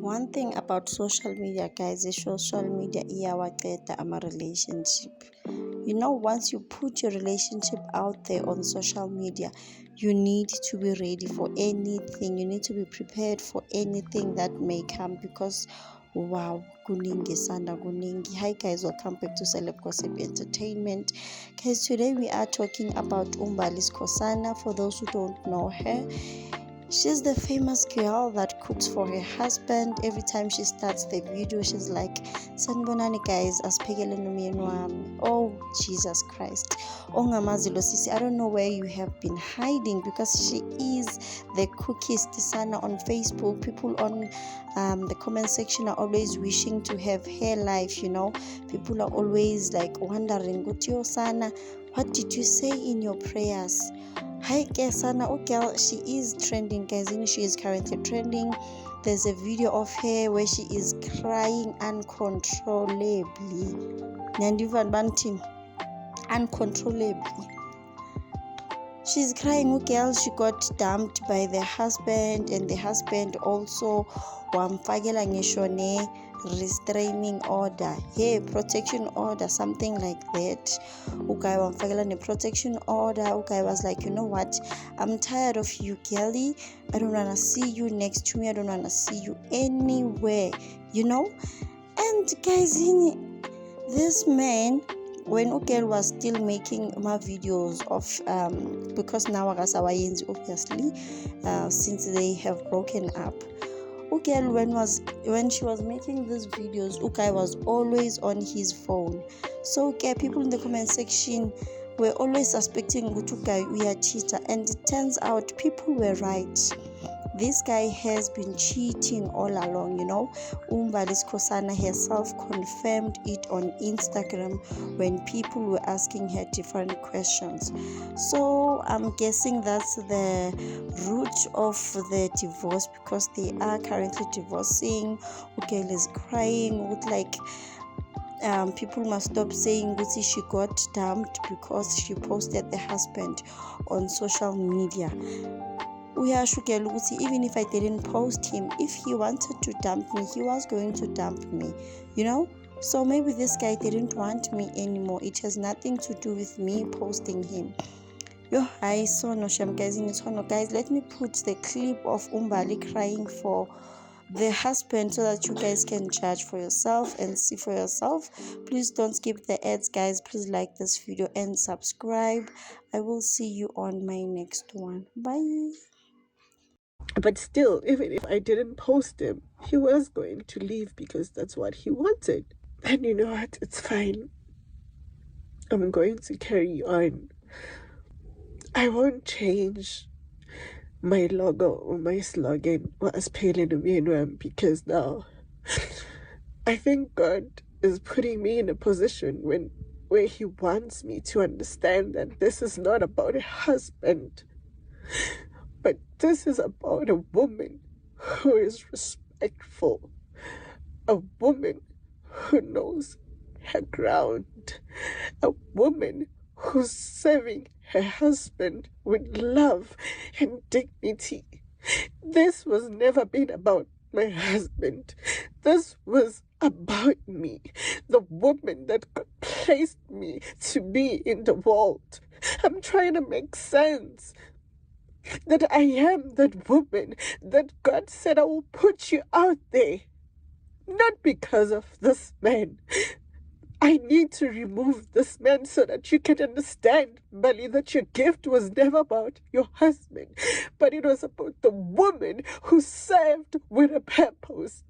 one thing about social media, guys, is social media iyawaqeda ama relationship. Once you put your relationship out there on social media, you need to be ready for anything. You need to be prepared for anything that may come, because wow, kuningi sanda kuningi. Hi guys, welcome back to Celeb Gossip Entertainment. Guys, today we are talking about Umbali Skhosana. For those who don't know her, she's the famous girl that cooks for her husband. Every time she starts the video, she's like, sanibonani guys, asiphekele nomyeni wami. Oh Jesus Christ, ongamazilo sisi, I don't know where you have been hiding, because she is the cookist sana on Facebook. People on the comment section are always wishing to have her life. People are always like wondering, Gutio sana, what did you say in your prayers? Hi Kesana, girl, she is trending, guys. She is currently trending. There's a video of her where she is crying uncontrollably. Nyandivan Bantim, uncontrollably. She's crying, girl. She got dumped by the husband, and the husband also wamfakela ngishone restraining order, protection order, something like that. Ukai wamfakela ne protection order. Ukai was like, you know what, I'm tired of you, girlie. I don't wanna see you next to me. I don't wanna see you anywhere. And guys, this man, when Ukel was still making my videos of because now Agasawayenzi, obviously, since they have broken up, Ukel, when she was making these videos, Ukai was always on his phone. So people in the comment section were always suspecting Ukai we are cheater, and it turns out people were right. This guy has been cheating all along. Umbali Skhosana herself confirmed it on Instagram when people were asking her different questions. So I'm guessing that's the root of the divorce, because they are currently divorcing. Ukel is crying with people must stop saying Gucci she got dumped because she posted the husband on social media. Even if I didn't post him, if he wanted to dump me, he was going to dump me, so maybe this guy didn't want me anymore. It has nothing to do with me posting him. I saw no shame, guys. Guys, let me put the clip of Umbali crying for the husband so that you guys can judge for yourself and see for yourself. Please don't skip the ads, guys. Please like this video and subscribe. I will see you on my next one. Bye. But still, even if I didn't post him, he was going to leave because that's what he wanted. And you know what? It's fine. I'm going to carry on. I won't change my logo or my slogan because now I think God is putting me in a position where he wants me to understand that this is not about a husband, but this is about a woman who is respectful, a woman who knows her ground, a woman who's serving her husband with love and dignity. This was never been about my husband. This was about me, the woman that God placed me to be in the world. I'm trying to make sense that I am that woman that God said I will put you out there. Not because of this man. I need to remove this man so that you can understand, Bali, that your gift was never about your husband, but it was about the woman who served with a purpose.